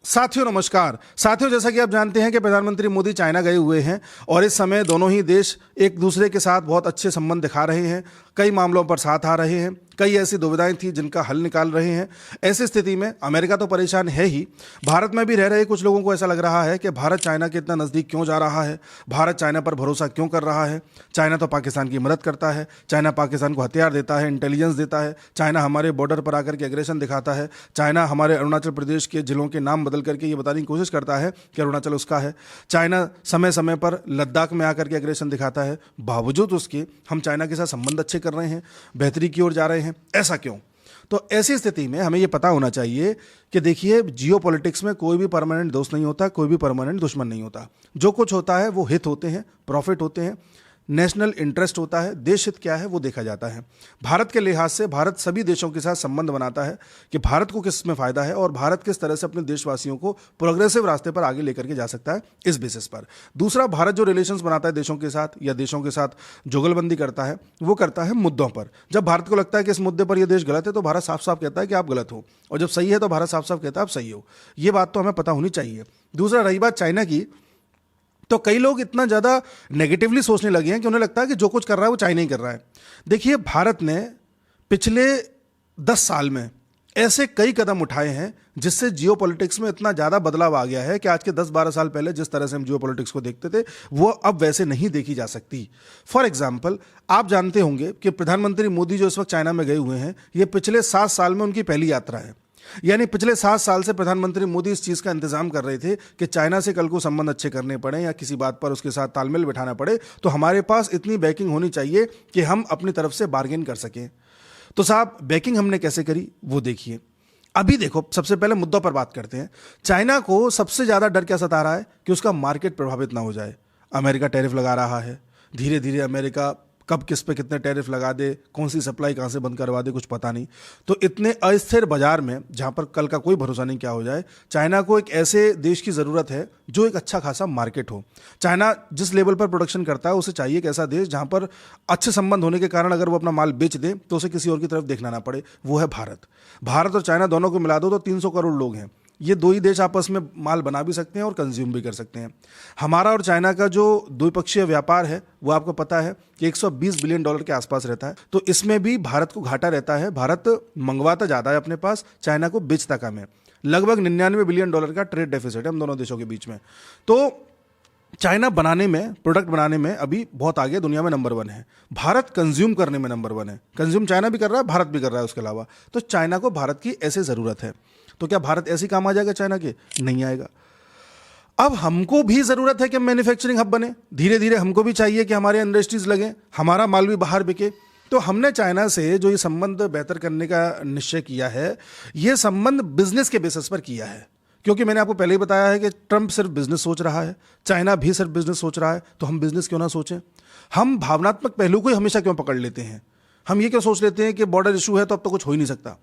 साथियों नमस्कार। साथियों, जैसा कि आप जानते हैं कि प्रधानमंत्री मोदी चाइना गए हुए हैं और इस समय दोनों ही देश एक दूसरे के साथ बहुत अच्छे संबंध दिखा रहे हैं, कई मामलों पर साथ आ रहे हैं, कई ऐसी दुविधाएं थी जिनका हल निकाल रहे हैं। ऐसी स्थिति में अमेरिका तो परेशान है ही, भारत में भी रह रहे कुछ लोगों को ऐसा लग रहा है कि भारत चाइना के इतना नज़दीक क्यों जा रहा है, भारत चाइना पर भरोसा क्यों कर रहा है। चाइना तो पाकिस्तान की मदद करता है, चाइना पाकिस्तान को हथियार देता है, इंटेलिजेंस देता है, चाइना हमारे बॉर्डर पर आकर के एग्रेशन दिखाता है, चाइना हमारे अरुणाचल प्रदेश के जिलों के नाम बदल करके ये बताने की कोशिश करता है कि अरुणाचल उसका है, चाइना समय समय पर लद्दाख में आकर के एग्रेशन दिखाता है। बावजूद उसके हम चाइना के साथ संबंध अच्छे कर रहे हैं, बेहतरी की ओर जा रहे हैं। ऐसा क्यों? तो ऐसी स्थिति में हमें यह पता होना चाहिए कि देखिए, जियोपॉलिटिक्स में कोई भी परमानेंट दोस्त नहीं होता, कोई भी परमानेंट दुश्मन नहीं होता। जो कुछ होता है वो हित होते हैं, प्रॉफिट होते हैं, नेशनल इंटरेस्ट होता है, देश हित क्या है वो देखा जाता है। भारत के लिहाज से भारत सभी देशों के साथ संबंध बनाता है कि भारत को किस में फायदा है और भारत किस तरह से अपने देशवासियों को प्रोग्रेसिव रास्ते पर आगे लेकर के जा सकता है, इस बेसिस पर। दूसरा, भारत जो रिलेशंस बनाता है देशों के साथ या देशों के साथ जुगलबंदी करता है, वो करता है मुद्दों पर। जब भारत को लगता है कि इस मुद्दे पर यह देश गलत है तो भारत साफ साफ कहता है कि आप गलत हो, और जब सही है तो भारत साफ साफ कहता है आप सही हो। ये बात तो हमें पता होनी चाहिए। दूसरा, रही बात चाइना की, तो कई लोग इतना ज़्यादा नेगेटिवली सोचने लगे हैं कि उन्हें लगता है कि जो कुछ कर रहा है वो चाइना ही कर रहा है। देखिए, भारत ने पिछले 10 साल में ऐसे कई कदम उठाए हैं जिससे जियोपॉलिटिक्स में इतना ज़्यादा बदलाव आ गया है कि आज के 10-12 साल पहले जिस तरह से हम जियोपॉलिटिक्स को देखते थे वो अब वैसे नहीं देखी जा सकती। फॉर एग्जाम्पल, आप जानते होंगे कि प्रधानमंत्री मोदी जो इस वक्त चाइना में गए हुए हैं, ये पिछले 7 साल में उनकी पहली यात्रा है। यानी पिछले 7 साल से प्रधानमंत्री मोदी इस चीज़ का इंतजाम कर रहे थे कि चाइना से कल को संबंध अच्छे करने पड़े या किसी बात पर उसके साथ तालमेल बिठाना पड़े तो हमारे पास इतनी बैकिंग होनी चाहिए कि हम अपनी तरफ से बार्गेन कर सकें। तो साहब, बैकिंग हमने कैसे करी वो देखिए। अभी देखो, सबसे पहले मुद्दों पर बात करते हैं। चाइना को सबसे ज़्यादा डर क्या सता रहा है कि उसका मार्केट प्रभावित ना हो जाए। अमेरिका टैरिफ लगा रहा है, धीरे धीरे अमेरिका कब किस पे कितने टैरिफ लगा दे, कौन सी सप्लाई कहाँ से बंद करवा दे, कुछ पता नहीं। तो इतने अस्थिर बाजार में जहाँ पर कल का कोई भरोसा नहीं क्या हो जाए, चाइना को एक ऐसे देश की ज़रूरत है जो एक अच्छा खासा मार्केट हो। चाइना जिस लेवल पर प्रोडक्शन करता है उसे चाहिए एक ऐसा देश जहाँ पर अच्छे संबंध होने के कारण अगर वो अपना माल बेच दे तो उसे किसी और की तरफ देखना ना पड़े। वो है भारत। भारत और चाइना दोनों को मिला दो तो 300 करोड़ लोग हैं। ये दो ही देश आपस में माल बना भी सकते हैं और कंज्यूम भी कर सकते हैं। हमारा और चाइना का जो द्विपक्षीय व्यापार है वो आपको पता है कि 120 बिलियन डॉलर के आसपास रहता है। तो इसमें भी भारत को घाटा रहता है। भारत मंगवाता ज़्यादा है अपने पास, चाइना को बेचता कम है। लगभग 99 बिलियन डॉलर का ट्रेड डेफिसिट है हम दोनों देशों के बीच में। तो चाइना बनाने में, प्रोडक्ट बनाने में अभी बहुत आगे, दुनिया में नंबर 1 है। भारत कंज्यूम करने में नंबर 1 है। कंज्यूम चाइना भी कर रहा है, भारत भी कर रहा है उसके अलावा। तो चाइना को भारत की ऐसे ज़रूरत है। तो क्या भारत ऐसे काम आ जाएगा चाइना के? नहीं आएगा। अब हमको भी ज़रूरत है कि मैन्युफैक्चरिंग हब बने। धीरे धीरे हमको भी चाहिए कि हमारे इंडस्ट्रीज लगें, हमारा माल भी बाहर बिके। तो हमने चाइना से जो ये संबंध बेहतर करने का निश्चय किया है, ये संबंध बिजनेस के बेसिस पर किया है। क्योंकि मैंने आपको पहले ही बताया है कि ट्रंप सिर्फ बिजनेस सोच रहा है, चाइना भी सिर्फ बिजनेस सोच रहा है। तो हम बिजनेस क्यों ना सोचें? हम भावनात्मक पहलू को ही हमेशा क्यों पकड़ लेते हैं? हम ये क्यों सोच लेते हैं कि बॉर्डर इशू है तो अब तो कुछ हो ही नहीं सकता?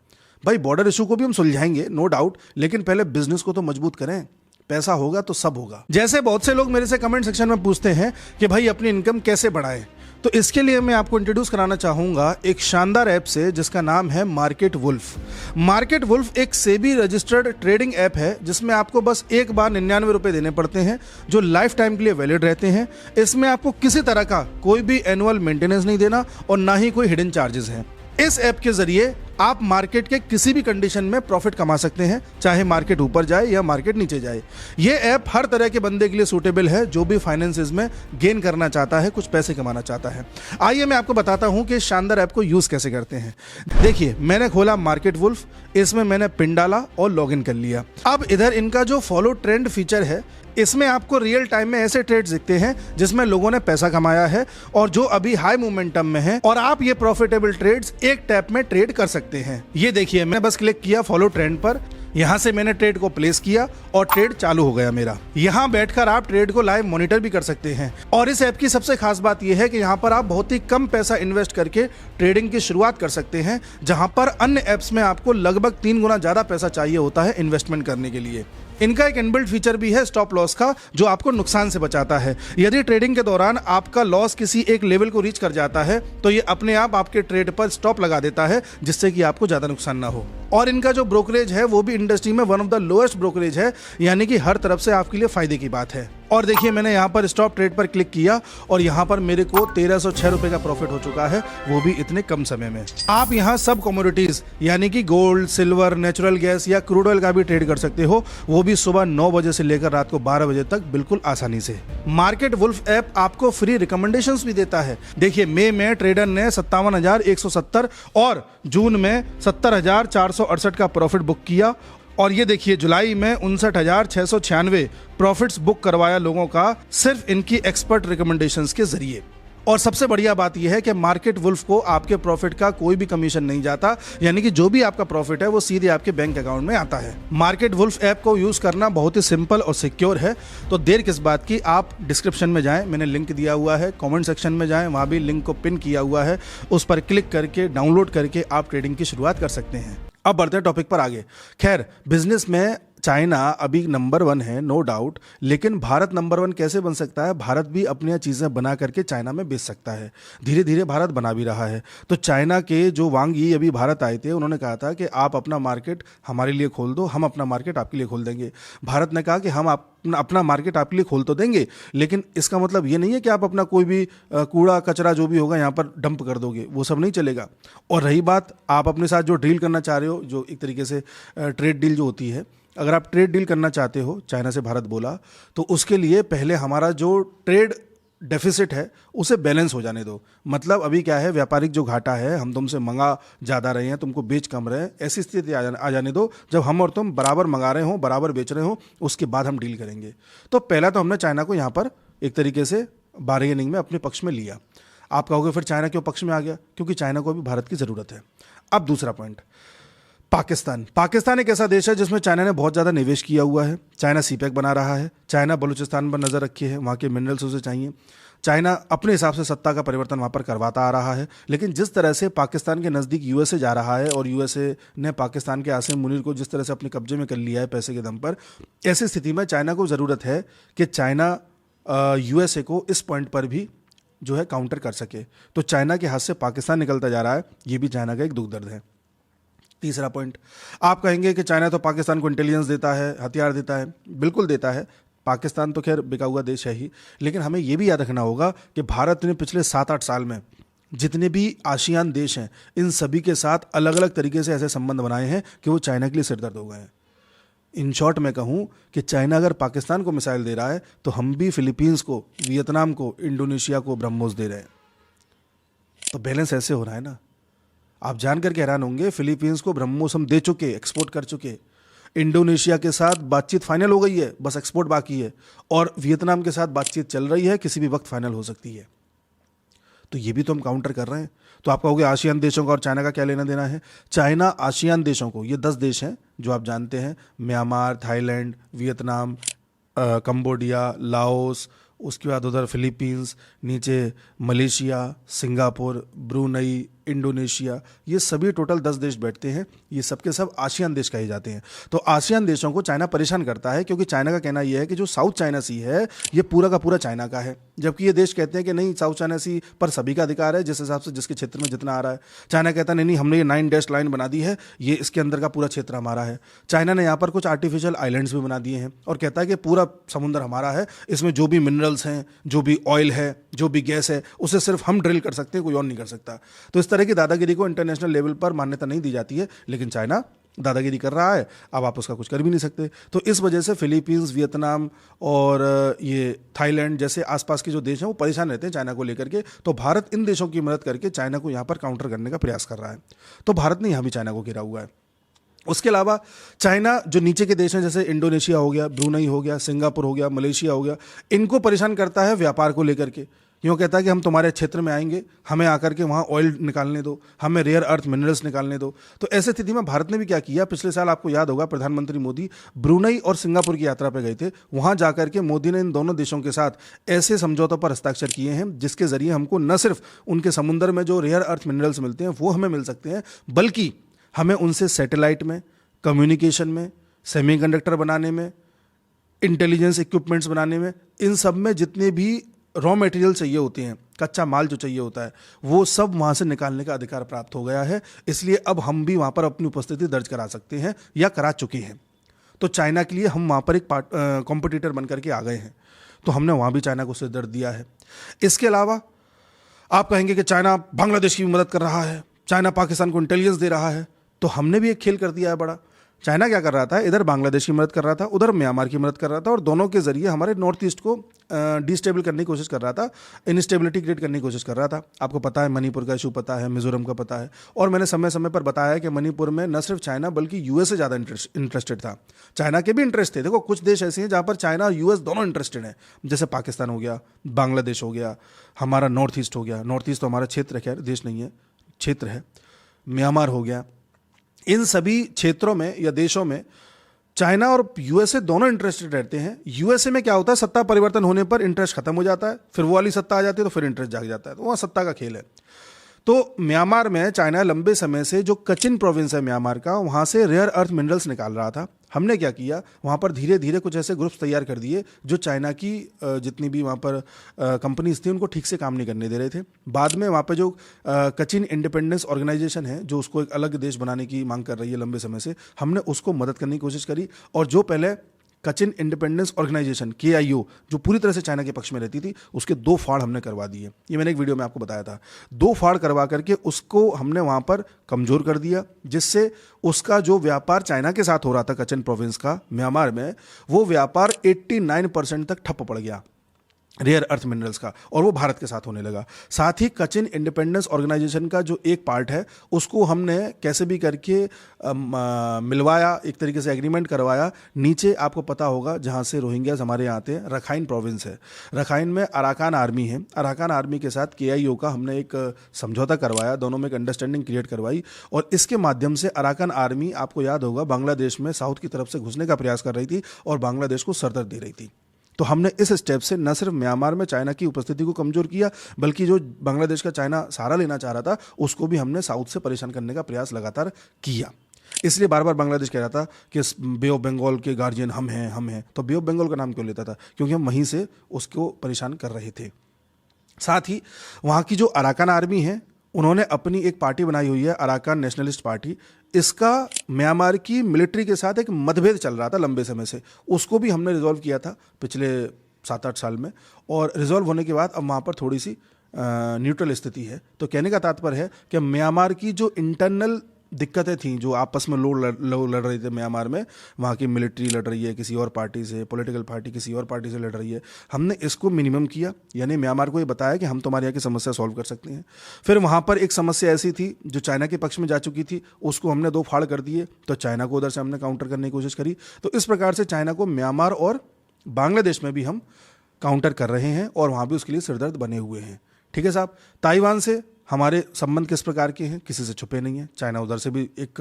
भाई, बॉर्डर इशू को भी हम सुलझाएंगे, नो डाउट, लेकिन पहले बिजनेस को तो मजबूत करें। पैसा होगा तो सब होगा। जैसे बहुत से लोग मेरे से कमेंट सेक्शन में पूछते हैं कि भाई अपनी इनकम कैसे बढ़ाएं, तो इसके लिए मैं आपको इंट्रोड्यूस कराना चाहूँगा एक शानदार ऐप से जिसका नाम है मार्केट वुल्फ। मार्केट वुल्फ एक सेबी रजिस्टर्ड ट्रेडिंग ऐप है जिसमें आपको बस एक बार 99 रुपये देने पड़ते हैं जो लाइफ टाइम के लिए वैलिड रहते हैं। इसमें आपको किसी तरह का कोई भी एनुअल मेंटेनेंस नहीं देना और ना ही कोई हिडन चार्जेस हैं। इस ऐप के जरिए आप मार्केट के किसी भी कंडीशन में प्रॉफिट कमा सकते हैं, चाहे मार्केट ऊपर जाए या मार्केट नीचे जाए। ये ऐप हर तरह के बंदे के लिए सूटेबल है जो भी फाइनेंसेस में गेन करना चाहता है, कुछ पैसे कमाना चाहता है। आइए मैं आपको बताता हूं कि इस शानदार ऐप को यूज़ कैसे करते हैं। देखिए, मैंने खोला मार्केट वुल्फ, इसमें मैंने पिन डाला और लॉगिन कर लिया। अब इधर इनका जो फॉलो ट्रेंड फीचर है, इसमें आपको रियल टाइम में ऐसे ट्रेड्स दिखते हैं जिसमें लोगों ने पैसा कमाया है और जो अभी हाई मोमेंटम में है, और आप ये प्रॉफिटेबल ट्रेड्स एक टैप में ट्रेड कर सकते हैं। ये देखिए, मैं बस क्लिक किया फॉलो ट्रेंड पर, यहां से मैंने ट्रेड को प्लेस किया और ट्रेड चालू हो गया मेरा। यहां बैठकर आप ट्रेड को लाइव मॉनिटर भी कर सकते हैं। और इस ऐप की सबसे खास बात यह है कि यहां पर आप बहुत ही कम पैसा इन्वेस्ट करके ट्रेडिंग की शुरुआत कर सकते हैं, जहां पर अन्य ऐप्स में आपको लगभग 3 गुना ज्यादा पैसा चाहिए होता है इन्वेस्टमेंट करने के लिए। इनका एक इनबिल्ट फीचर भी है स्टॉप लॉस का, जो आपको नुकसान से बचाता है। यदि ट्रेडिंग के दौरान आपका लॉस किसी एक लेवल को रीच कर जाता है तो ये अपने आप आपके ट्रेड पर स्टॉप लगा देता है, जिससे कि आपको ज्यादा नुकसान ना हो। और इनका जो ब्रोकरेज है वो भी इंडस्ट्री में one of the lowest brokerage है, यानी कि हर तरफ से आपके लिए फायदे की बात है। और देखिए, मैंने यहाँ पर स्टॉप ट्रेड पर क्लिक किया और यहाँ पर मेरे को 1306 रुपए का प्रॉफिट हो चुका है, वो भी इतने कम समय में। आप यहाँ सब कमोडिटीज यानी कि गोल्ड, सिल्वर, नेचुरल गैस या क्रूड ऑयल का भी ट्रेड कर सकते हो, वो भी सुबह 9 बजे से लेकर रात को 12 बजे तक बिल्कुल आसानी से। मार्केट वुल्फ ऐप आपको फ्री रिकमेंडेशंस भी देता है। देखिए, मई में ट्रेडर ने 57,170 और जून में 70,468 का प्रॉफिट बुक किया, और ये देखिए जुलाई में 59,696 प्रॉफिट्स बुक करवाया लोगों का, सिर्फ इनकी एक्सपर्ट रिकमेंडेशंस के जरिए। और सबसे बढ़िया बात यह है कि मार्केट वुल्फ को आपके प्रॉफिट का कोई भी कमीशन नहीं जाता, यानी कि जो भी आपका प्रॉफिट है वो सीधे आपके बैंक अकाउंट में आता है। मार्केट वुल्फ ऐप को यूज करना बहुत ही सिंपल और सिक्योर है, तो देर किस बात की, आप डिस्क्रिप्शन में जाएं, मैंने लिंक दिया हुआ है, कमेंट सेक्शन में जाएं, वहां भी लिंक को पिन किया हुआ है, उस पर क्लिक करके डाउनलोड करके आप ट्रेडिंग की शुरुआत कर सकते हैं। अब बढ़ते हैं टॉपिक पर आगे। खैर, बिजनेस में चाइना अभी नंबर 1 है, नो डाउट, लेकिन भारत नंबर 1 कैसे बन सकता है? भारत भी अपनी चीज़ें बना करके चाइना में बेच सकता है। धीरे धीरे भारत बना भी रहा है। तो चाइना के जो वांग यी अभी भारत आए थे, उन्होंने कहा था कि आप अपना मार्केट हमारे लिए खोल दो, हम अपना मार्केट आपके लिए खोल देंगे। भारत ने कहा कि हम अपना मार्केट आपके लिए खोल तो देंगे, लेकिन इसका मतलब ये नहीं है कि आप अपना कोई भी कूड़ा कचरा जो भी होगा यहाँ पर डंप कर दोगे, वो सब नहीं चलेगा। और रही बात आप अपने साथ जो डील करना चाह रहे हो, जो एक तरीके से ट्रेड डील जो होती है, अगर आप ट्रेड डील करना चाहते हो, चाइना से भारत बोला, तो उसके लिए पहले हमारा जो ट्रेड डेफिसिट है उसे बैलेंस हो जाने दो। मतलब अभी क्या है, व्यापारिक जो घाटा है, हम तुमसे मंगा ज़्यादा रहे हैं, तुमको बेच कम रहे हैं, ऐसी स्थिति आ जाने दो जब हम और तुम बराबर मंगा रहे हो, बराबर बेच रहे हो, उसके बाद हम डील करेंगे। तो पहला तो हमने चाइना को यहाँ पर एक तरीके से बार्गेनिंग में अपने पक्ष में लिया। आप कहोगे फिर चाइना क्यों पक्ष में आ गया? क्योंकि चाइना को अभी भारत की ज़रूरत है। अब दूसरा पॉइंट, पाकिस्तान एक ऐसा देश है जिसमें चाइना ने बहुत ज़्यादा निवेश किया हुआ है। चाइना सीपैक बना रहा है, चाइना बलूचिस्तान पर नज़र रखी है, वहाँ के मिनरल्स उसे चाहिए। चाइना अपने हिसाब से सत्ता का परिवर्तन वहाँ पर करवाता आ रहा है, लेकिन जिस तरह से पाकिस्तान के नज़दीक यूएसए जा रहा है और यूएसए ने पाकिस्तान के आसिम मुनीर को जिस तरह से अपने कब्जे में कर लिया है पैसे के दम पर, ऐसी स्थिति में चाइना को ज़रूरत है कि चाइना यूएसए को इस पॉइंट पर भी जो है काउंटर कर सके। तो चाइना के हाथ से पाकिस्तान निकलता जा रहा है, ये भी चाइना का एक दुख दर्द है। तीसरा पॉइंट, आप कहेंगे कि चाइना तो पाकिस्तान को इंटेलिजेंस देता है, हथियार देता है। बिल्कुल देता है, पाकिस्तान तो खैर बिका हुआ देश है ही, लेकिन हमें यह भी याद रखना होगा कि भारत ने पिछले 7-8 साल में जितने भी आसियान देश हैं, इन सभी के साथ अलग अलग तरीके से ऐसे संबंध बनाए हैं कि वो चाइना के लिए सिरदर्द हो गए हैं। इन शॉर्ट मैं कहूँ कि चाइना अगर पाकिस्तान को मिसाइल दे रहा है, तो हम भी फिलीपींस को, वियतनाम को, इंडोनेशिया को ब्रह्मोस दे रहे हैं। तो बैलेंस ऐसे हो रहा है ना। आप जानकर के हैरान होंगे, फिलीपींस को ब्रह्मोस हम दे चुके, एक्सपोर्ट कर चुके। इंडोनेशिया के साथ बातचीत फाइनल हो गई है, बस एक्सपोर्ट बाकी है। और वियतनाम के साथ बातचीत चल रही है, किसी भी वक्त फाइनल हो सकती है। तो ये भी तो हम काउंटर कर रहे हैं। तो आप कहोगे आसियान देशों का और चाइना का क्या लेना देना है? चाइना आसियान देशों को, ये 10 देश हैं जो आप जानते हैं, Myanmar, Thailand, Vietnam, Cambodia, Laos, उसके बाद उधर फिलीपींस, नीचे मलेशिया, सिंगापुर, ब्रूनई, इंडोनेशिया, ये सभी टोटल 10 देश बैठते हैं। ये सब के सब आसियान देश कहे जाते हैं। तो आसियान देशों को चाइना परेशान करता है, क्योंकि चाइना का कहना यह है कि जो साउथ चाइना सी है ये पूरा का पूरा चाइना का है, जबकि ये देश कहते हैं कि नहीं, साउथ चाइना सी पर सभी का अधिकार है, जिस हिसाब से जिसके क्षेत्र में जितना आ रहा है। चाइना कहता है नहीं, हमने ये 9 डैश लाइन बना दी है, ये इसके अंदर का पूरा क्षेत्र हमारा है। चाइना ने यहाँ पर कुछ आर्टिफिशियल आइलैंड्स भी बना दिए हैं और कहता है कि पूरा समुद्र हमारा है, इसमें जो भी मिनरल्स हैं, जो भी ऑयल है, जो भी गैस है, उसे सिर्फ हम ड्रिल कर सकते हैं, कोई और नहीं कर सकता। तो इस तरह की दादागिरी को इंटरनेशनल लेवल पर मान्यता नहीं दी जाती है, लेकिन चाइना दादागिरी कर रहा है। अब आप उसका कुछ कर भी नहीं सकते। तो इस वजह से फिलीपींस, वियतनाम और ये थाईलैंड जैसे आसपास के जो देश हैं वो परेशान रहते हैं चाइना को लेकर के। तो भारत इन देशों की मदद करके चाइना को यहाँ पर काउंटर करने का प्रयास कर रहा है। तो भारत ने यहाँ भी चाइना को घेरा हुआ है। उसके अलावा चाइना जो नीचे के देश हैं, जैसे इंडोनेशिया हो गया, ब्रूनई हो गया, सिंगापुर हो गया, मलेशिया हो गया, इनको परेशान करता है व्यापार को लेकर के। यूँ कहता है कि हम तुम्हारे क्षेत्र में आएंगे, हमें आकर के वहाँ ऑयल निकालने दो, हमें रेयर अर्थ मिनरल्स निकालने दो। तो ऐसी स्थिति में भारत ने भी क्या किया, पिछले साल आपको याद होगा प्रधानमंत्री मोदी ब्रूनई और सिंगापुर की यात्रा पर गए थे। वहाँ जाकर के मोदी ने इन दोनों देशों के साथ ऐसे समझौतों पर हस्ताक्षर किए हैं जिसके जरिए हमको न सिर्फ उनके समुद्र में जो रेयर अर्थ मिनरल्स मिलते हैं वो हमें मिल सकते हैं, बल्कि हमें उनसे सैटेलाइट में, कम्युनिकेशन में, सेमीकंडक्टर बनाने में, इंटेलिजेंस इक्विपमेंट्स बनाने में, इन सब में जितने भी रॉ मटेरियल चाहिए होते हैं, कच्चा माल जो चाहिए होता है, वो सब वहाँ से निकालने का अधिकार प्राप्त हो गया है। इसलिए अब हम भी वहाँ पर अपनी उपस्थिति दर्ज करा सकते हैं या करा चुके हैं। तो चाइना के लिए हम वहाँ पर एक कॉम्पिटिटर बन करके आ गए हैं। तो हमने वहाँ भी चाइना को सिर दर्द दिया है। इसके अलावा आप कहेंगे कि चाइना बांग्लादेश की भी मदद कर रहा है, चाइना पाकिस्तान को इंटेलिजेंस दे रहा है। तो हमने भी एक खेल कर दिया है बड़ा। चाइना क्या कर रहा था, इधर बांग्लादेश की मदद कर रहा था, उधर म्यांमार की मदद कर रहा था, और दोनों के जरिए हमारे नॉर्थ ईस्ट को डिस्टेबल करने की कोशिश कर रहा था, इंस्टेबिलिटी क्रिएट करने की कोशिश कर रहा था। आपको पता है मणिपुर का इशू पता है, मिजोरम का पता है, और मैंने समय समय पर बताया है कि मणिपुर में न सिर्फ चाइना बल्कि यूएस से ज़्यादा इंटरेस्टेड था। चाइना के भी इंटरेस्ट थे। देखो कुछ देश ऐसे हैं जहाँ पर चाइना और यूएस दोनों इंटरेस्टेड हैं, जैसे पाकिस्तान हो गया, बांग्लादेश हो गया, हमारा नॉर्थ ईस्ट हो गया। नॉर्थ ईस्ट तो हमारा क्षेत्र है, खैर देश नहीं है, क्षेत्र है। म्यांमार हो गया। इन सभी क्षेत्रों में या देशों में चाइना और यूएसए दोनों इंटरेस्टेड रहते हैं। यूएसए में क्या होता है, सत्ता परिवर्तन होने पर इंटरेस्ट खत्म हो जाता है, फिर वो वाली सत्ता आ जाती है तो फिर इंटरेस्ट जाग जाता है। तो वहाँ सत्ता का खेल है। तो म्यांमार में चाइना लंबे समय से जो कचिन प्रोविंस है म्यांमार का, वहाँ से रेयर अर्थ मिनरल्स निकाल रहा था। हमने क्या किया, वहाँ पर धीरे धीरे कुछ ऐसे ग्रुप्स तैयार कर दिए जो चाइना की जितनी भी वहाँ पर कंपनीज थी उनको ठीक से काम नहीं करने दे रहे थे। बाद में वहाँ पर जो कचिन इंडिपेंडेंस ऑर्गेनाइजेशन है, जो उसको एक अलग देश बनाने की मांग कर रही है लंबे समय से, हमने उसको मदद करने की कोशिश करी। और जो पहले कचिन इंडिपेंडेंस ऑर्गेनाइजेशन KIO जो पूरी तरह से चाइना के पक्ष में रहती थी, उसके 2 फाड़ हमने करवा दिए। ये मैंने एक वीडियो में आपको बताया था। 2 फाड़ करवा करके उसको हमने वहाँ पर कमज़ोर कर दिया, जिससे उसका जो व्यापार चाइना के साथ हो रहा था कचिन प्रोविंस का म्यांमार में, वो व्यापार 89% तक ठप पड़ गया रेयर अर्थ मिनरल्स का, और वो भारत के साथ होने लगा। साथ ही कचिन इंडिपेंडेंस ऑर्गेनाइजेशन का जो एक पार्ट है उसको हमने कैसे भी करके मिलवाया, एक तरीके से एग्रीमेंट करवाया। नीचे आपको पता होगा जहाँ से रोहिंग्यास हमारे यहाँ आते हैं, रखाइन प्रोविंस है, रखाइन में अराकान आर्मी है। अराकान आर्मी के साथ KIO का हमने एक समझौता करवाया, दोनों में एक अंडरस्टैंडिंग क्रिएट करवाई, और इसके माध्यम से अराकान आर्मी, आपको याद होगा, बांग्लादेश में साउथ की तरफ से घुसने का प्रयास कर रही थी और बांग्लादेश को सरदर्द दे रही थी। तो हमने इस स्टेप से न सिर्फ म्यांमार में चाइना की उपस्थिति को कमजोर किया, बल्कि जो बांग्लादेश का चाइना सहारा लेना चाह रहा था उसको भी हमने साउथ से परेशान करने का प्रयास लगातार किया। इसलिए बार बार बांग्लादेश कह रहा था कि बे ऑफ बंगाल के गार्जियन हम हैं। तो बे ऑफ बंगाल का नाम क्यों लेता था? क्योंकि हम वहीं से उसको परेशान कर रहे थे। साथ ही वहाँ की जो अराकान आर्मी है, उन्होंने अपनी एक पार्टी बनाई हुई है, अराकान नेशनलिस्ट पार्टी। इसका म्यांमार की मिलिट्री के साथ एक मतभेद चल रहा था लंबे समय से, उसको भी हमने रिजॉल्व किया था पिछले 7-8 साल में, और रिजॉल्व होने के बाद अब वहाँ पर थोड़ी सी न्यूट्रल स्थिति है। तो कहने का तात्पर्य है कि म्यांमार की जो इंटरनल दिक्कतें थी, जो आपस में लोग लड़ रहे थे म्यांमार में, वहाँ की मिलिट्री लड़ रही है किसी और पार्टी से, पॉलिटिकल पार्टी किसी और पार्टी से लड़ रही है, हमने इसको मिनिमम किया। यानी म्यांमार को ये बताया कि हम तुम्हारे यहाँ की समस्या सॉल्व कर सकते हैं। फिर वहाँ पर एक समस्या ऐसी थी जो चाइना के पक्ष में जा चुकी थी, उसको हमने 2 फाड़ कर दिए, तो चाइना को उधर से हमने काउंटर करने की कोशिश करी। तो इस प्रकार से चाइना को म्यांमार और बांग्लादेश में भी हम काउंटर कर रहे हैं, और वहाँ भी उसके लिए सिरदर्द बने हुए हैं। ठीक है साहब। ताइवान से हमारे संबंध किस प्रकार के हैं, किसी से छुपे नहीं हैं। चाइना उधर से भी एक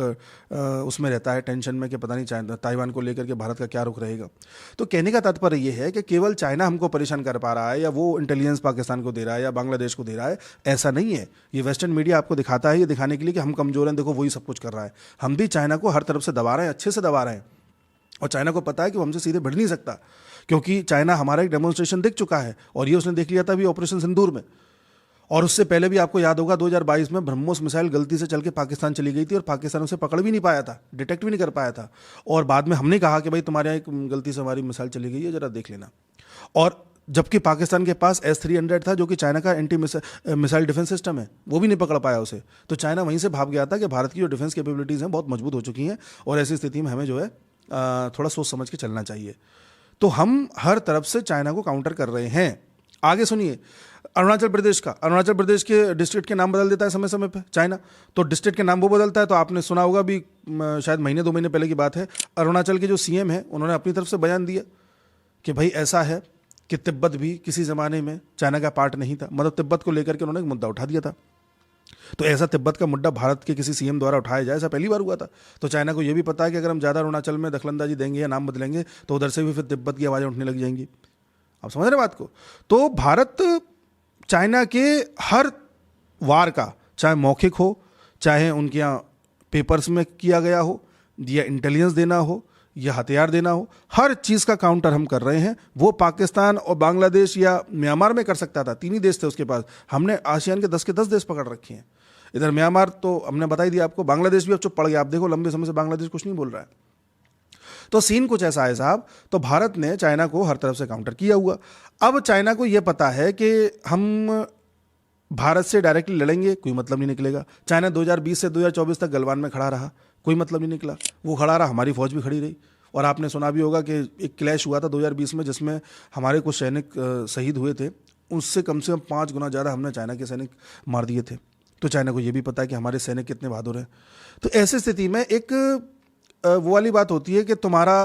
उसमें रहता है टेंशन में कि पता नहीं चाइना ताइवान को लेकर के भारत का क्या रुख रहेगा। तो कहने का तात्पर्य ये है कि केवल चाइना हमको परेशान कर पा रहा है, या वो इंटेलिजेंस पाकिस्तान को दे रहा है, या बांग्लादेश को दे रहा है, ऐसा नहीं है। ये वेस्टर्न मीडिया आपको दिखाता है, ये दिखाने के लिए कि हम कमजोर हैं, देखो वही सब कुछ कर रहा है। हम भी चाइना को हर तरफ से दबा रहे हैं, अच्छे से दबा रहे हैं, और चाइना को पता है कि वो हमसे सीधे बढ़ नहीं सकता, क्योंकि चाइना हमारा एक डेमोन्स्ट्रेशन दिख चुका है, और ये उसने देख लिया था अभी ऑपरेशन सिंदूर में। और उससे पहले भी आपको याद होगा 2022 में ब्रह्मोस मिसाइल गलती से चल के पाकिस्तान चली गई थी, और पाकिस्तान उसे पकड़ भी नहीं पाया था, डिटेक्ट भी नहीं कर पाया था। और बाद में हमने कहा कि भाई तुम्हारे यहाँ एक गलती से हमारी मिसाइल चली गई है, जरा देख लेना। और जबकि पाकिस्तान के पास S-300 था, जो कि चाइना का एंटी मिसाइल डिफेंस सिस्टम है, वो भी नहीं पकड़ पाया उसे। तो चाइना वहीं से भाग गया था कि भारत की जो डिफेंस कैपेबिलिटीज़ हैं बहुत मजबूत हो चुकी हैं, और ऐसी स्थिति में हमें जो है थोड़ा सोच समझ के चलना चाहिए। तो हम हर तरफ से चाइना को काउंटर कर रहे हैं। आगे सुनिए, अरुणाचल प्रदेश के डिस्ट्रिक्ट के नाम बदल देता है समय समय पे चाइना। तो डिस्ट्रिक्ट के नाम वो बदलता है, तो आपने सुना होगा भी, शायद 1-2 महीने पहले की बात है, अरुणाचल के जो CM हैं उन्होंने अपनी तरफ से बयान दिया कि भाई ऐसा है कि तिब्बत भी किसी ज़माने में चाइना का पार्ट नहीं था। मतलब तिब्बत को लेकर के उन्होंने एक मुद्दा उठा दिया था। तो ऐसा तिब्बत का मुद्दा भारत के किसी CM द्वारा उठाया जाए, ऐसा पहली बार हुआ था। तो चाइना को ये भी पता है कि अगर हम ज़्यादा अरुणाचल में दखलंदाजी देंगे या नाम बदलेंगे तो उधर से भी फिर तिब्बत की आवाज़ें उठने लग जाएंगी। आप समझ रहे बात को? तो भारत चाइना के हर वार का, चाहे मौखिक हो, चाहे उनके यहाँ पेपर्स में किया गया हो, या इंटेलिजेंस देना हो, या हथियार देना हो, हर चीज़ का काउंटर हम कर रहे हैं। वो पाकिस्तान और बांग्लादेश या म्यांमार में कर सकता था, 3 ही देश थे उसके पास, हमने आसियान के 10 देश पकड़ रखे हैं। इधर म्यांमार तो हमने बता ही दिया आपको, बांग्लादेश भी अब चुप पड़ गया। आप देखो लंबे समय से बांग्लादेश कुछ नहीं बोल रहा है। तो सीन कुछ ऐसा है साहब। तो भारत ने चाइना को हर तरफ से काउंटर किया हुआ। अब चाइना को यह पता है कि हम भारत से डायरेक्टली लड़ेंगे, कोई मतलब नहीं निकलेगा। चाइना 2020 से 2024 तक गलवान में खड़ा रहा, कोई मतलब नहीं निकला। वो खड़ा रहा, हमारी फौज भी खड़ी रही। और आपने सुना भी होगा कि एक क्लैश हुआ था 2020 में, जिसमें हमारे कुछ सैनिक शहीद हुए थे। उससे कम 5 गुना ज़्यादा हमने चाइना के सैनिक मार दिए थे। तो चाइना को ये भी पता है कि हमारे सैनिक कितने बहादुर हैं। तो ऐसी स्थिति में एक वो वाली बात होती है कि तुम्हारा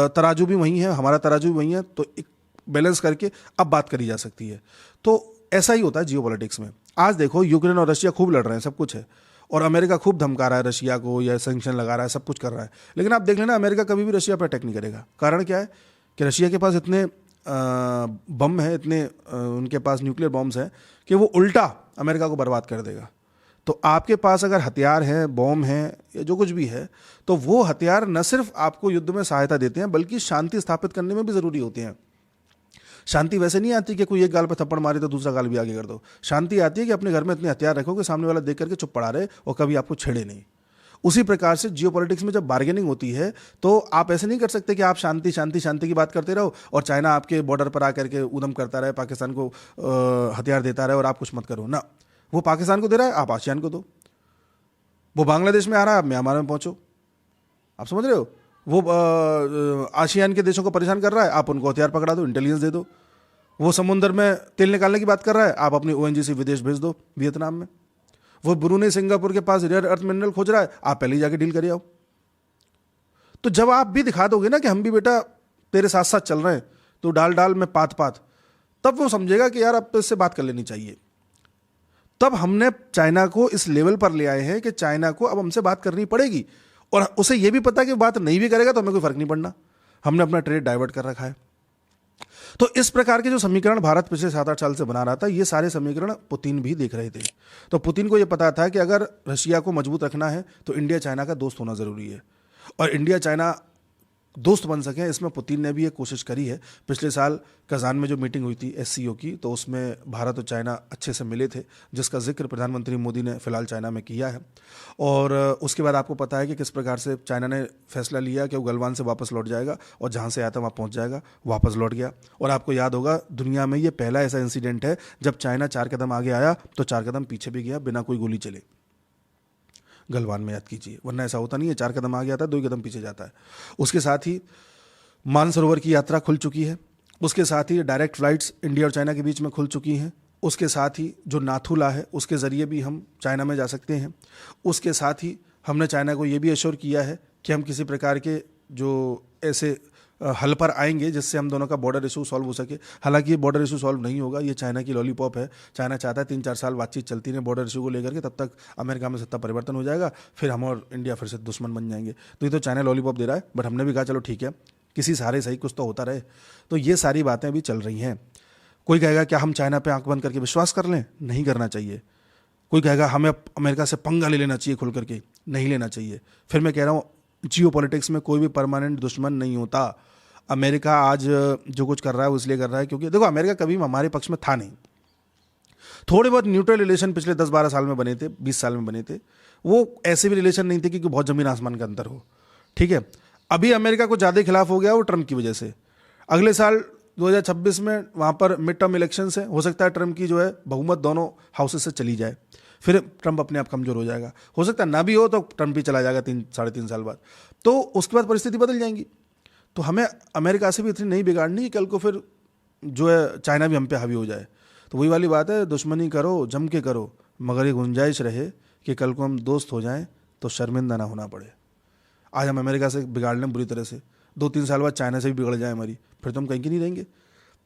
तराजू भी वही है, हमारा तराजू भी वही है, तो एक बैलेंस करके अब बात करी जा सकती है। तो ऐसा ही होता है जियो पॉलिटिक्स में। आज देखो यूक्रेन और रशिया खूब लड़ रहे हैं, सब कुछ है, और अमेरिका खूब धमका रहा है रशिया को, या सैंक्शन लगा रहा है, सब कुछ कर रहा है। लेकिन आप देख लेना, अमेरिका कभी भी रशिया पर अटैक नहीं करेगा। कारण क्या है कि रशिया के पास इतने बम है, इतने उनके पास न्यूक्लियर बॉम्ब्स हैं कि वो उल्टा अमेरिका को बर्बाद कर देगा। तो आपके पास अगर हथियार हैं, बॉम्ब हैं, या जो कुछ भी है, तो वो हथियार न सिर्फ आपको युद्ध में सहायता देते हैं, बल्कि शांति स्थापित करने में भी ज़रूरी होते हैं। शांति वैसे नहीं आती कि कोई एक गाल पर थप्पड़ मारे तो दूसरा गाल भी आगे कर दो। शांति आती है कि अपने घर में इतने हथियार रखो कि सामने वाला देख करके चुप पड़ा रहे और कभी आपको छेड़े नहीं। उसी प्रकार से जियो पॉलिटिक्स में जब बार्गेनिंग होती है, तो आप ऐसे नहीं कर सकते कि आप शांति शांति शांति की बात करते रहो और चाइना आपके बॉर्डर पर आकर के उदम करता रहे, पाकिस्तान को हथियार देता रहे और आप कुछ मत करो ना। वो पाकिस्तान को दे रहा है, आप आसियान को दो। वो बांग्लादेश में आ रहा है, आप म्यांमार में पहुंचो। आप समझ रहे हो? वो आसियान के देशों को परेशान कर रहा है, आप उनको हथियार पकड़ा दो, इंटेलिजेंस दे दो। वो समुद्र में तेल निकालने की बात कर रहा है, आप अपनी ओएनजीसी विदेश भेज दो वियतनाम में। वो ब्रूनेई सिंगापुर के पास रेयर अर्थ मिनरल खोज रहा है, आप पहले ही जाके डील करिए आओ। तो जब आप भी दिखा दोगे ना कि हम भी बेटा तेरे साथ साथ चल रहे हैं, तो डाल डाल में पात पात, तब वो समझेगा कि यार अब तो इससे बात कर लेनी चाहिए। तब हमने चाइना को इस लेवल पर ले आए हैं कि चाइना को अब हमसे बात करनी पड़ेगी, और उसे यह भी पता है कि बात नहीं भी करेगा तो हमें कोई फर्क नहीं पड़ना, हमने अपना ट्रेड डाइवर्ट कर रखा है। तो इस प्रकार के जो समीकरण भारत पिछले 7-8 साल से बना रहा था, ये सारे समीकरण पुतिन भी देख रहे थे। तो पुतिन को यह पता था कि अगर रशिया को मजबूत रखना है तो इंडिया चाइना का दोस्त होना जरूरी है, और इंडिया चाइना दोस्त बन सके, इसमें पुतिन ने भी एक कोशिश करी है। पिछले साल कजान में जो मीटिंग हुई थी SCO की, तो उसमें भारत और चाइना अच्छे से मिले थे, जिसका जिक्र प्रधानमंत्री मोदी ने फिलहाल चाइना में किया है। और उसके बाद आपको पता है कि किस प्रकार से चाइना ने फैसला लिया कि वो गलवान से वापस लौट जाएगा, और जहाँ से आया था वहाँ पहुँच जाएगा, वापस लौट गया। और आपको याद होगा, दुनिया में ये पहला ऐसा इंसिडेंट है जब चाइना 4 कदम आगे आया तो 4 कदम पीछे भी गया बिना कोई गोली चले। गलवान में याद कीजिए, वरना ऐसा होता नहीं है, 4 कदम आगे आता है, 2 कदम पीछे जाता है। उसके साथ ही मानसरोवर की यात्रा खुल चुकी है, उसके साथ ही डायरेक्ट फ्लाइट्स इंडिया और चाइना के बीच में खुल चुकी हैं, उसके साथ ही जो नाथुला है उसके ज़रिए भी हम चाइना में जा सकते हैं। उसके साथ ही हमने चाइना को ये भी एश्योर किया है कि हम किसी प्रकार के जो ऐसे हल पर आएंगे जिससे हम दोनों का बॉर्डर इशू सॉल्व हो सके। हालांकि ये बॉर्डर इशू सॉल्व नहीं होगा, ये चाइना की लॉलीपॉप है। चाइना चाहता है 3-4 साल बातचीत चलती रहे बॉर्डर इशू को लेकर के, तब तक अमेरिका में सत्ता परिवर्तन हो जाएगा, फिर हम और इंडिया फिर से दुश्मन बन जाएंगे। तो ये तो चाइना लॉलीपॉप दे रहा है, बट हमने भी कहा चलो ठीक है, किसी सहारे सही कुछ तो होता रहे। तो ये सारी बातें अभी चल रही हैं। कोई कहेगा क्या हम चाइना पर आंख बंद करके विश्वास कर लें? नहीं करना चाहिए। कोई कहेगा हमें अमेरिका से पंगा ले लेना चाहिए खुल करके, नहीं लेना चाहिए। फिर मैं कह रहा हूँ, जियो पॉलिटिक्स में कोई भी परमानेंट दुश्मन नहीं होता। अमेरिका आज जो कुछ कर रहा है वो इसलिए कर रहा है क्योंकि देखो, अमेरिका कभी हमारे पक्ष में था नहीं। थोड़े बहुत न्यूट्रल रिलेशन पिछले 10-12 साल में बने थे, 20 साल में बने थे। वो ऐसे भी रिलेशन नहीं थे कि बहुत ज़मीन आसमान का अंतर हो, ठीक है। अभी अमेरिका को ज़्यादा खिलाफ हो गया वो ट्रम्प की वजह से। अगले साल 2026 में वहाँ पर मिड टर्म इलेक्शन है, हो सकता है ट्रम्प की जो है बहुमत दोनों हाउसेस से चली जाए, फिर ट्रम्प अपने आप कमज़ोर हो जाएगा। हो सकता है ना भी हो तो ट्रम्प ही चला जाएगा 3-3.5 साल बाद, तो उसके बाद परिस्थिति बदल जाएंगी। तो हमें अमेरिका से भी इतनी नहीं बिगाड़नी, कल को फिर जो है चाइना भी हम पे हावी हो जाए। तो वही वाली बात है, दुश्मनी करो जम के करो, मगर ये गुंजाइश रहे कि कल को हम दोस्त हो जाएं तो शर्मिंदा ना होना पड़े। आज हम अमेरिका से बिगाड़ लें बुरी तरह से, 2-3 साल बाद चाइना से भी बिगड़ जाए हमारी, फिर तो हम कहीं की नहीं रहेंगे।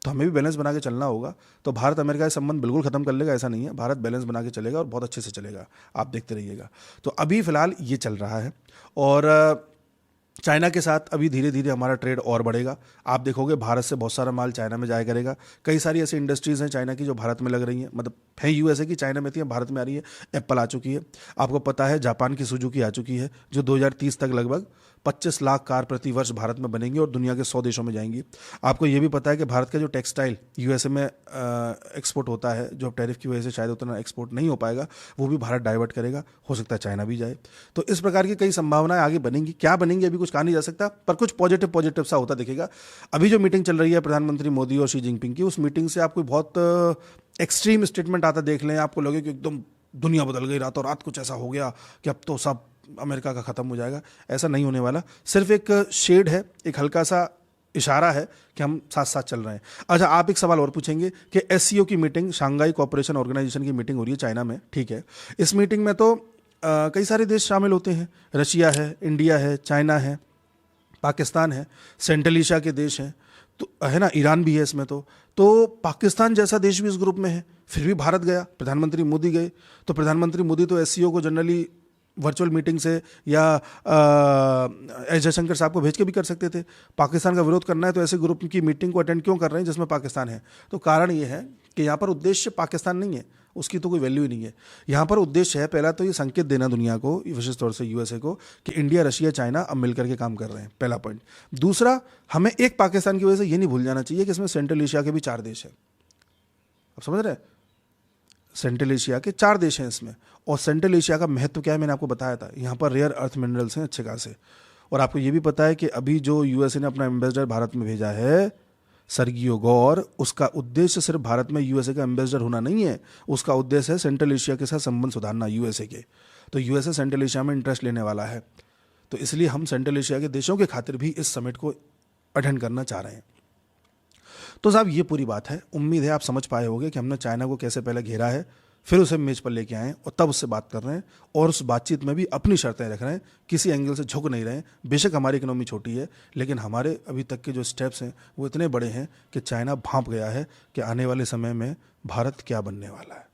तो हमें भी बैलेंस बना के चलना होगा। तो भारत अमेरिका के संबंध बिल्कुल ख़त्म कर लेगा ऐसा नहीं है, भारत बैलेंस बना के चलेगा और बहुत अच्छे से चलेगा, आप देखते रहिएगा। तो अभी फ़िलहाल ये चल रहा है, और चाइना के साथ अभी धीरे धीरे हमारा ट्रेड और बढ़ेगा। आप देखोगे भारत से बहुत सारा माल चाइना में जाया करेगा। कई सारी ऐसी इंडस्ट्रीज़ हैं चाइना की जो भारत में लग रही हैं, मतलब है यूएसए की, चाइना में थी, भारत में आ रही है। एप्पल आ चुकी है, आपको पता है जापान की सुजुकी आ चुकी है, जो 2030 तक लगभग 25 लाख कार प्रति वर्ष भारत में बनेंगी और दुनिया के 100 देशों में जाएंगी। आपको ये भी पता है कि भारत का जो टेक्सटाइल यूएसए में एक्सपोर्ट होता है, जो टैरिफ की वजह से शायद उतना एक्सपोर्ट नहीं हो पाएगा, वो भी भारत डाइवर्ट करेगा। हो सकता है चाइना भी जाए। तो इस प्रकार की कई संभावनाएं आगे बनेंगी। क्या बनेंगी अभी कुछ कहा नहीं जा सकता, पर कुछ पॉजिटिव सा होता दिखेगा। अभी जो मीटिंग चल रही है प्रधानमंत्री मोदी और शी जिनपिंग की, उस मीटिंग से आप कोई बहुत एक्सट्रीम स्टेटमेंट आता देख लें, आपको लगे कि एकदम दुनिया बदल गई, रातों रात कुछ ऐसा हो गया कि अब तो सब अमेरिका का ख़त्म हो जाएगा, ऐसा नहीं होने वाला। सिर्फ एक शेड है, एक हल्का सा इशारा है कि हम साथ साथ चल रहे हैं। अच्छा, आप एक सवाल और पूछेंगे कि एससीओ की मीटिंग, शांघाई कोऑपरेशन ऑर्गेनाइजेशन की मीटिंग हो रही है चाइना में, ठीक है। इस मीटिंग में तो कई सारे देश शामिल होते हैं। रशिया है, इंडिया है, चाइना है, पाकिस्तान है, सेंट्रल एशिया के देश हैं, तो है ना, ईरान भी है इसमें। तो पाकिस्तान जैसा देश भी इस ग्रुप में है, फिर भी भारत गया, प्रधानमंत्री मोदी गए। तो प्रधानमंत्री मोदी तो एससीओ को जनरली वर्चुअल मीटिंग से या एस जयशंकर साहब को भेज के भी कर सकते थे। पाकिस्तान का विरोध करना है तो ऐसे ग्रुप की मीटिंग को अटेंड क्यों कर रहे हैं जिसमें पाकिस्तान है? तो कारण ये है कि यहाँ पर उद्देश्य पाकिस्तान नहीं है, उसकी तो कोई वैल्यू ही नहीं है। यहाँ पर उद्देश्य है पहला तो ये संकेत देना दुनिया को, विशेष तौर से यूएसए को, कि इंडिया, रशिया, चाइना अब मिलकर के काम कर रहे हैं, पहला पॉइंट। दूसरा, हमें एक पाकिस्तान की वजह से ये नहीं भूल जाना चाहिए कि इसमें सेंट्रल एशिया के भी 4 देश हैं। आप समझ रहे हैं? सेंट्रल एशिया के 4 देश हैं इसमें। और सेंट्रल एशिया का महत्व क्या है मैंने आपको बताया था। यहाँ पर रेयर अर्थ मिनरल्स हैं अच्छे खासे। और आपको ये भी पता है कि अभी जो यूएसए ने अपना एम्बेसडर भारत में भेजा है, सर्गियो गौर, उसका उद्देश्य सिर्फ भारत में यूएसए का एम्बेसडर होना नहीं है, उसका उद्देश्य है सेंट्रल एशिया के साथ संबंध सुधारना यूएसए के। तो यूएसए सेंट्रल एशिया में इंटरेस्ट लेने वाला है, तो इसलिए हम सेंट्रल एशिया के देशों के खातिर भी इस समिट को अटेंड करना चाह रहे हैं। तो साहब ये पूरी बात है। उम्मीद है आप समझ पाए होंगे कि हमने चाइना को कैसे पहले घेरा है, फिर उसे मेज पर लेके आए और तब उससे बात कर रहे हैं, और उस बातचीत में भी अपनी शर्तें रख रहे हैं, किसी एंगल से झुक नहीं रहे हैं। बेशक हमारी इकोनॉमी छोटी है, लेकिन हमारे अभी तक के जो स्टेप्स हैं वो इतने बड़े हैं कि चाइना भांप गया है कि आने वाले समय में भारत क्या बनने वाला है।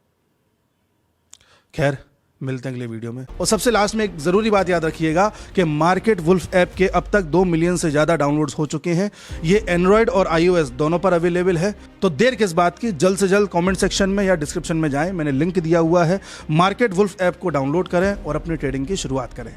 खैर, मिलते हैं अगले वीडियो में। और सबसे लास्ट में एक जरूरी बात याद रखिएगा कि मार्केट वुल्फ ऐप के अब तक 2 मिलियन से ज्यादा डाउनलोड्स हो चुके हैं। ये एंड्रॉयड और iOS दोनों पर अवेलेबल है। तो देर किस बात की, जल्द से जल्द कमेंट सेक्शन में या डिस्क्रिप्शन में जाएं, मैंने लिंक दिया हुआ है। मार्केट वुल्फ ऐप को डाउनलोड करें और अपनी ट्रेडिंग की शुरुआत करें।